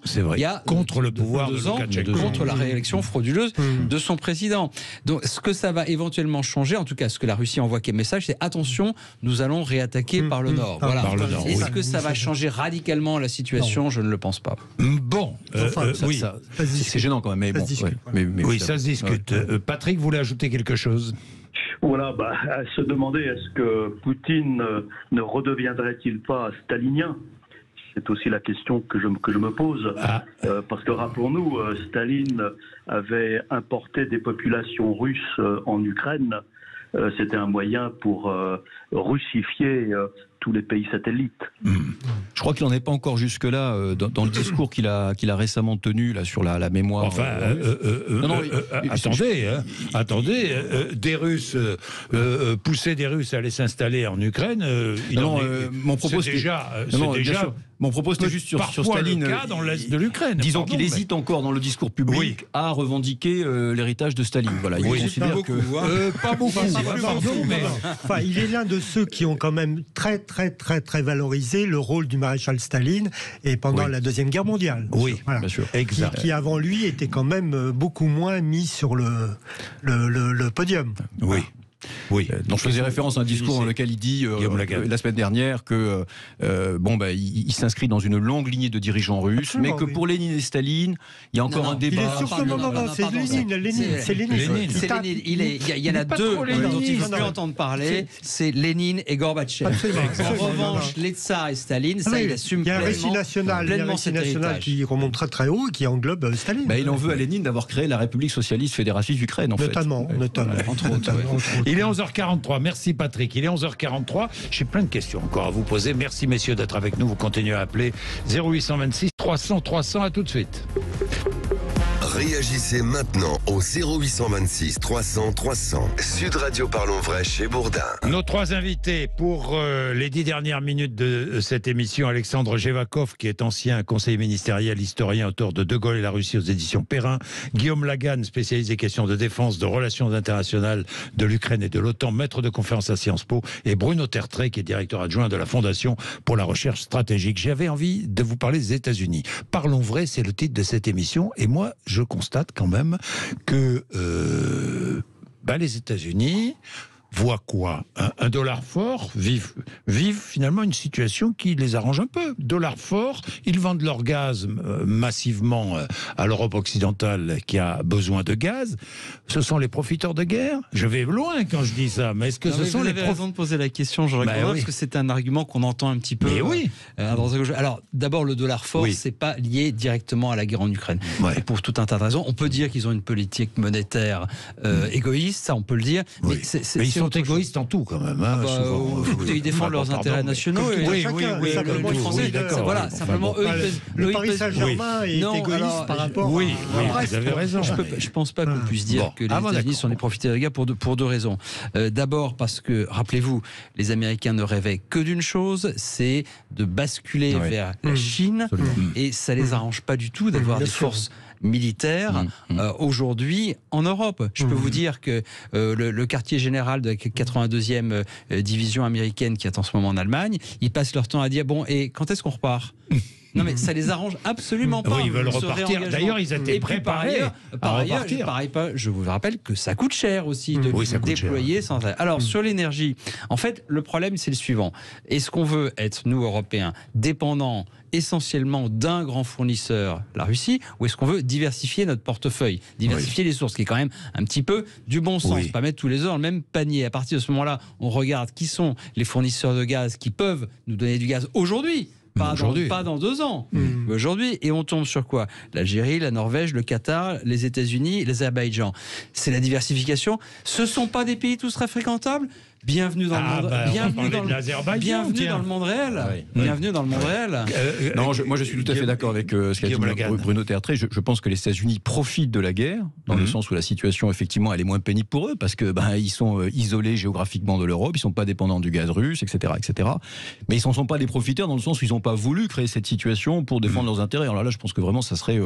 c'est vrai, il y a contre le pouvoir de Loukachenko, contre la réélection frauduleuse de son président. Donc, ce que ça va éventuellement changer, en tout cas, ce que la Russie envoie comme message, c'est attention, nous allons réattaquer par le nord. Voilà. Est-ce que ça va changer radicalement la situation ? Je ne le pense pas. Bon, c'est gênant quand même. Mais bon, ça se discute. Patrick voulait ajouter quelque chose. Voilà, à se demander, est-ce que Poutine ne redeviendrait-il pas stalinien ? C'est aussi la question que je me pose. Parce que rappelons-nous, Staline avait importé des populations russes en Ukraine. C'était un moyen pour russifier tous les pays satellites. Je crois qu'il n'en est pas encore jusque-là dans le discours qu'il a récemment tenu là, sur la mémoire. Enfin, attendez, des Russes, pousser des Russes à aller s'installer en Ukraine, mon propos c'était juste sur Staline. Le cas dans l'est de l'Ukraine. Disons qu'il hésite encore dans le discours public à revendiquer l'héritage de Staline. Voilà, il considère pas beaucoup. Enfin, il est l'un de ceux qui ont quand même très valorisé le rôle du maréchal Staline et pendant la Deuxième Guerre mondiale. Bien sûr. Exact. Qui avant lui était quand même beaucoup moins mis sur le podium. Donc je faisais référence à un discours dans lequel il dit la semaine dernière que il s'inscrit dans une longue lignée de dirigeants russes, mais que pour Lénine et Staline, il y a encore un débat. C'est Lénine. Il y en a deux dont il ne faut plus entendre parler, c'est Lénine et Gorbatchev. En revanche, les tsars et Staline, ça il assume pleinement. Il y a un récit national qui remonte très haut et qui englobe Staline. Il en veut à Lénine d'avoir créé la République socialiste fédératrice d'Ukraine, en fait. Notamment. Entre autres. Il est 11h43, merci Patrick. Il est 11h43, j'ai plein de questions encore à vous poser. Merci messieurs d'être avec nous, vous continuez à appeler 0826 300 300, à tout de suite. Réagissez maintenant au 0826 300 300. Sud Radio Parlons Vrai chez Bourdin. Nos trois invités pour les 10 dernières minutes de cette émission, Alexandre Jevakov, qui est ancien conseiller ministériel, historien, auteur de Gaulle et la Russie aux éditions Perrin, Guillaume Lagan, spécialiste des questions de défense, de relations internationales de l'Ukraine et de l'OTAN, maître de conférence à Sciences Po, et Bruno Tertrais, qui est directeur adjoint de la Fondation pour la recherche stratégique. J'avais envie de vous parler des États-Unis. Parlons vrai, c'est le titre de cette émission, et moi, je constate quand même que les États-Unis voient quoi ? Un dollar fort, vivent finalement une situation qui les arrange un peu. Dollar fort, ils vendent leur gaz massivement à l'Europe occidentale qui a besoin de gaz. Ce sont les profiteurs de guerre. Je vais loin quand je dis ça, mais est-ce que ce sont les... Vous avez raison de poser la question, je réponds parce que c'est un argument qu'on entend un petit peu. Alors, d'abord, le dollar fort, c'est pas lié directement à la guerre en Ukraine. Et pour tout un tas de raisons. On peut dire qu'ils ont une politique monétaire égoïste, ça on peut le dire. Mais sont égoïstes en tout, quand même. Hein, ils défendent leurs intérêts nationaux. Oui, simplement, les Français, voilà, simplement, eux, le Paris Saint-Germain est égoïste par rapport à... vous avez raison. Je ne pense pas qu'on puisse dire que les États-Unis sont des profiteurs de guerre pour deux raisons. D'abord parce que, rappelez-vous, les Américains ne rêvaient que d'une chose, c'est de basculer vers la Chine, et ça les arrange pas du tout d'avoir des forces militaires aujourd'hui en Europe. Je peux vous dire que le quartier général de la 82e division américaine qui est en ce moment en Allemagne, ils passent leur temps à dire bon, et quand est-ce qu'on repart? Non mais ça les arrange absolument pas. Oui, ils veulent repartir. D'ailleurs, ils étaient préparés par ailleurs, je vous rappelle que ça coûte cher aussi de déployer sans arrêt. Alors sur l'énergie, en fait, le problème c'est le suivant. Est-ce qu'on veut être, nous Européens, dépendants essentiellement d'un grand fournisseur, la Russie, ou est-ce qu'on veut diversifier notre portefeuille, diversifier les sources, qui est quand même un petit peu du bon sens, pas mettre tous les œufs dans le même panier. À partir de ce moment-là, on regarde qui sont les fournisseurs de gaz qui peuvent nous donner du gaz aujourd'hui. Pas dans 2 ans, aujourd'hui. Et on tombe sur quoi? L'Algérie, la Norvège, le Qatar, les États-Unis, l'Azerbaïdjan. C'est la diversification. Ce ne sont pas des pays tous très fréquentables. Bienvenue dans le monde. Bienvenue dans le monde réel. Bienvenue dans le monde réel. Non, moi je suis tout à fait d'accord avec ce qu'a dit Bruno Tertré. Je pense que les États-Unis profitent de la guerre, dans le sens où la situation effectivement elle est moins pénible pour eux, parce que ils sont isolés géographiquement de l'Europe, ils sont pas dépendants du gaz russe, etc., etc. Mais ils ne sont pas des profiteurs dans le sens où ils n'ont pas voulu créer cette situation pour défendre leurs intérêts. Alors là, je pense que vraiment, ça serait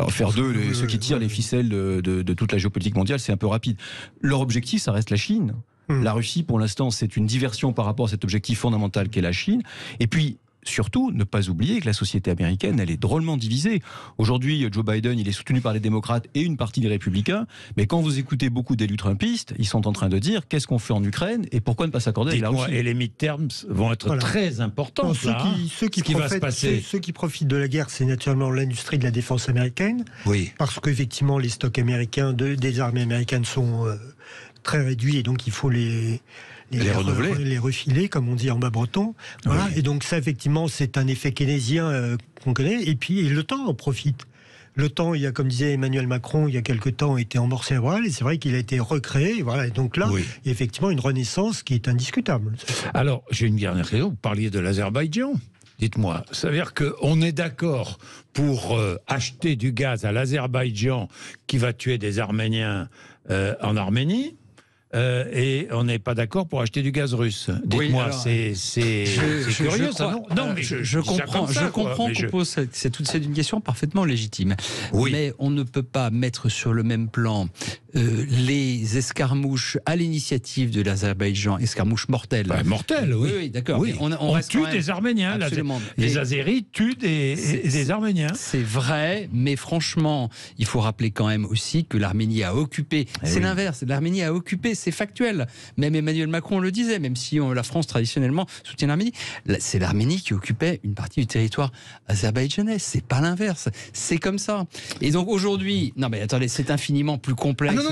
faire d'eux ceux qui tirent les ficelles de toute la géopolitique mondiale, c'est un peu rapide. Leur objectif, ça reste la Chine. La Russie, pour l'instant, c'est une diversion par rapport à cet objectif fondamental qu'est la Chine. Et puis, surtout, ne pas oublier que la société américaine, elle est drôlement divisée. Aujourd'hui, Joe Biden, il est soutenu par les démocrates et une partie des républicains. Mais quand vous écoutez beaucoup d'élus trumpistes, ils sont en train de dire qu'est-ce qu'on fait en Ukraine et pourquoi ne pas s'accorder avec la Russie. Et les midterms vont être très importants. Ceux qui profitent de la guerre, c'est naturellement l'industrie de la défense américaine. Oui. Parce qu'effectivement, les stocks américains, des armées américaines sont très réduits et donc il faut les renouveler, les refiler, comme on dit en bas breton. Voilà. Et donc ça, effectivement, c'est un effet keynésien qu'on connaît. Et puis le temps en profite. Le temps, il y a, comme disait Emmanuel Macron, il y a quelque temps, était amorcé à Voile, et c'est vrai qu'il a été recréé. Voilà. Et donc là, il y a effectivement une renaissance qui est indiscutable. Alors, j'ai une dernière question. Vous parliez de l'Azerbaïdjan. Dites-moi, ça veut dire qu'on est d'accord pour acheter du gaz à l'Azerbaïdjan qui va tuer des Arméniens en Arménie, et on n'est pas d'accord pour acheter du gaz russe. Dites-moi, c'est curieux, ça, non, mais je comprends qu'on pose c'est une question parfaitement légitime. Mais on ne peut pas mettre sur le même plan les escarmouches à l'initiative de l'Azerbaïdjan, escarmouches mortelles. Mortelles, oui, d'accord. Oui. On tue des Arméniens. Les Azéris tuent des Arméniens. C'est vrai, mais franchement, il faut rappeler quand même aussi que l'Arménie a occupé. C'est l'inverse. L'Arménie a occupé. C'est factuel. Même Emmanuel Macron le disait, même si la France traditionnellement soutient l'Arménie. C'est l'Arménie qui occupait une partie du territoire azerbaïdjanais. C'est pas l'inverse. C'est comme ça. Et donc aujourd'hui, non mais attendez, c'est infiniment plus complexe. Non.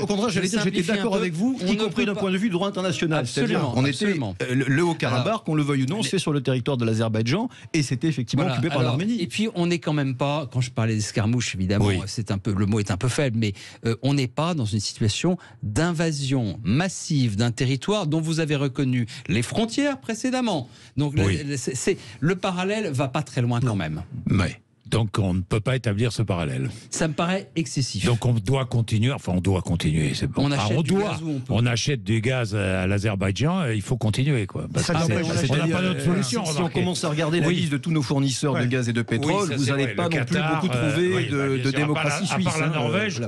Au contraire, j'allais dire, j'étais d'accord avec vous, y compris d'un point de vue du droit international. Absolument. On était le Haut-Karabakh, qu'on le veuille ou non, c'est sur le territoire de l'Azerbaïdjan et c'était effectivement occupé par l'Arménie. Et puis on n'est quand même pas, quand je parlais d'escarmouches, évidemment, le mot est un peu faible, mais on n'est pas dans une situation d'invasion massive d'un territoire dont vous avez reconnu les frontières précédemment. Donc le parallèle va pas très loin quand même. Donc on ne peut pas établir ce parallèle. Ça me paraît excessif. Donc on doit continuer, c'est bon. On achète du gaz à l'Azerbaïdjan, il faut continuer, quoi. Parce on n'a pas d'autre solution. Si on commence à regarder la liste de tous nos fournisseurs de gaz et de pétrole, vous n'allez pas non plus beaucoup trouver de démocratie suisse. À part la Norvège,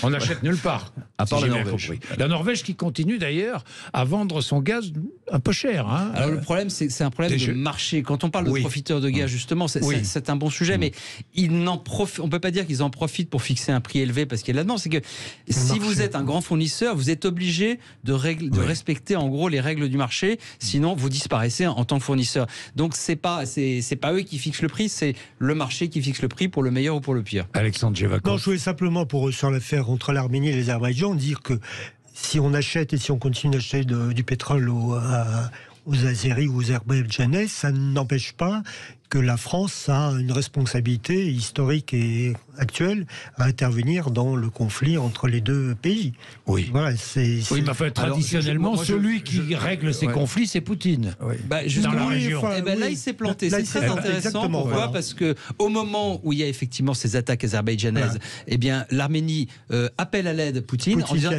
on n'achète nulle part. À part la Norvège. La Norvège qui continue d'ailleurs à vendre son gaz un peu cher. Alors le problème, c'est un problème de marché. Quand on parle de profiteurs de gaz, justement, c'est un bon sujet, mais on ne peut pas dire qu'ils en profitent pour fixer un prix élevé parce qu'il y a là-dedans. C'est que si vous êtes un grand fournisseur, vous êtes obligé de respecter en gros les règles du marché, sinon vous disparaissez en tant que fournisseur. Donc c'est pas eux qui fixent le prix, c'est le marché qui fixe le prix pour le meilleur ou pour le pire. Alexandre Djevakov. Non, je voulais simplement sur l'affaire entre l'Arménie et l'Azerbaïdjan dire que si on achète et si on continue d'acheter du pétrole aux Azéris ou aux Azerbaïdjanais, ça n'empêche pas que la France a une responsabilité historique et actuelle à intervenir dans le conflit entre les deux pays. Oui. Voilà, oui, mais enfin, traditionnellement, celui qui règle ces conflits, c'est Poutine. Oui. Dans la région. Là, il s'est planté. C'est très intéressant. Pourquoi ? Voilà. Parce que au moment où il y a effectivement ces attaques azerbaïdjanaises, eh bien, l'Arménie appelle à l'aide Poutine en disant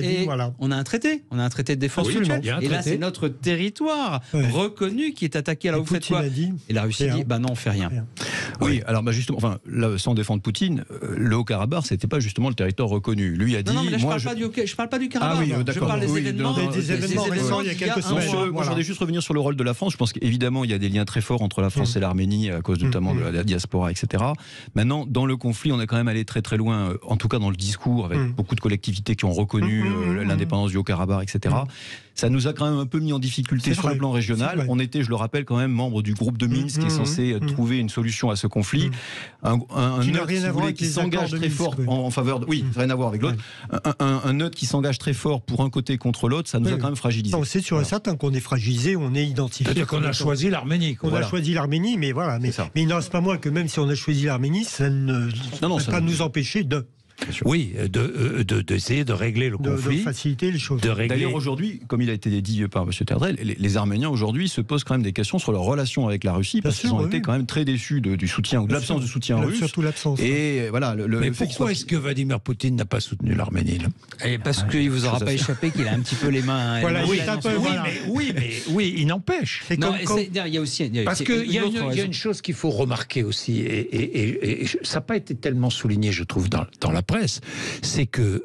on a un traité de défense mutuelle. Et là, c'est notre territoire reconnu qui est attaqué. Alors, vous faites quoi ? Et la Russie dit non, on fait rien. Oui, alors justement, enfin, là, sans défendre Poutine, le Haut-Karabakh, c'était pas justement le territoire reconnu. Lui a dit. Non, mais là, je parle pas du Karabakh. Ah oui, d'accord. Je parle des événements il y a quelques semaines. Moi, je voudrais juste revenir sur le rôle de la France. Je pense qu'évidemment, il y a des liens très forts entre la France et l'Arménie à cause notamment de la diaspora, etc. Maintenant, dans le conflit, on est quand même allé très très loin, en tout cas dans le discours, avec beaucoup de collectivités qui ont reconnu l'indépendance du Haut-Karabakh, etc. Ça nous a quand même un peu mis en difficulté sur le plan régional. On était, je le rappelle quand même, membre du groupe de Minsk qui est censé trouver une solution à ce conflit. Un neutre qui s'engage très fort en faveur de... Oui, rien à voir avec l'autre. Un neutre qui s'engage très fort pour un côté contre l'autre, ça nous a quand même fragilisé. C'est sûr et certain qu'on est fragilisé, on est identifié. C'est-à-dire qu'on a choisi l'Arménie. On a choisi l'Arménie, mais voilà. Mais il n'en reste pas moins que même si on a choisi l'Arménie, ça ne peut pas nous empêcher de... Oui, d'essayer de régler le conflit. De faciliter les choses. D'ailleurs, aujourd'hui, comme il a été dit par M. Terdrel, les Arméniens aujourd'hui se posent quand même des questions sur leur relation avec la Russie, parce qu'ils ont été quand même très déçus du soutien ou de l'absence de soutien russe. Surtout l'absence. Et voilà. Mais pourquoi est-ce que Vladimir Poutine n'a pas soutenu l'Arménie ? Parce qu'il vous aura pas échappé qu'il a un petit peu les mains. Oui, il n'empêche. Il y a aussi. Parce qu'il y a une chose qu'il faut remarquer aussi, et ça n'a pas été tellement souligné, je trouve, dans la presse, c'est que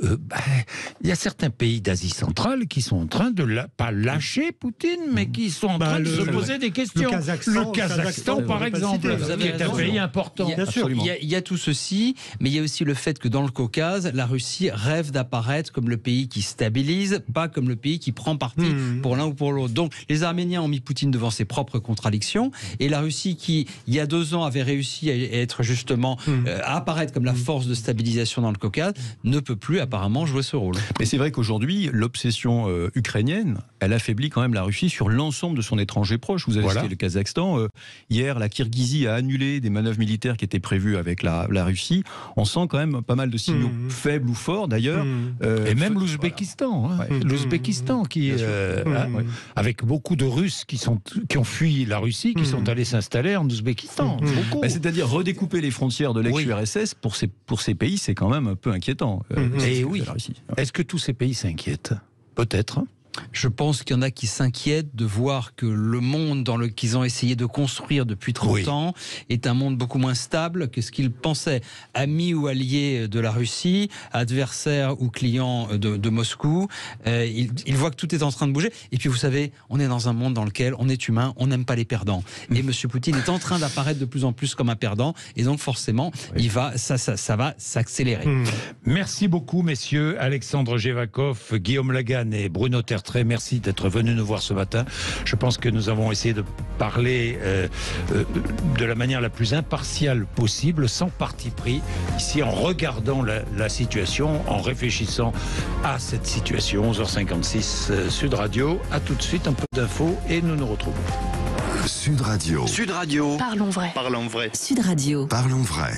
il y a certains pays d'Asie centrale qui sont en train de pas lâcher Poutine, mais qui sont en train de se poser des questions. Le Kazakhstan, par exemple, qui est un pays important. Bien sûr, il y a tout ceci, mais il y a aussi le fait que dans le Caucase, la Russie rêve d'apparaître comme le pays qui stabilise, pas comme le pays qui prend parti pour l'un ou pour l'autre. Donc, les Arméniens ont mis Poutine devant ses propres contradictions, et la Russie, qui il y a 2 ans avait réussi à être justement à apparaître comme la force de stabilisation dans le Caucase, ne peut plus apparemment jouer ce rôle. Mais c'est vrai qu'aujourd'hui, l'obsession ukrainienne, elle affaiblit quand même la Russie sur l'ensemble de son étranger proche. Vous avez cité le Kazakhstan. Hier, la Kirghizie a annulé des manœuvres militaires qui étaient prévues avec la Russie. On sent quand même pas mal de signaux faibles ou forts d'ailleurs. Et même l'Ouzbékistan. L'Ouzbékistan qui, avec beaucoup de Russes qui ont fui la Russie, qui sont allés s'installer en Ouzbékistan. C'est-à-dire redécouper les frontières de l'ex-URSS pour ces pays, c'est quand même un peu inquiétant. Et oui. Est-ce que tous ces pays s'inquiètent ? Peut-être. Je pense qu'il y en a qui s'inquiètent de voir que le monde qu'ils ont essayé de construire depuis 30 ans est un monde beaucoup moins stable que ce qu'ils pensaient. Amis ou alliés de la Russie, adversaires ou clients de Moscou, ils voient que tout est en train de bouger. Et puis vous savez, on est dans un monde dans lequel on est humain, on n'aime pas les perdants. Et M. Poutine est en train d'apparaître de plus en plus comme un perdant. Et donc forcément, ça va s'accélérer. Merci beaucoup, messieurs. Alexandre Jevakov, Guillaume Lagan et Bruno Tertre. Merci d'être venu nous voir ce matin. Je pense que nous avons essayé de parler de la manière la plus impartiale possible, sans parti pris, ici en regardant la situation, en réfléchissant à cette situation. 11h56, Sud Radio. À tout de suite, un peu d'infos et nous nous retrouvons. Sud Radio. Sud Radio. Parlons vrai. Parlons vrai. Sud Radio. Parlons vrai.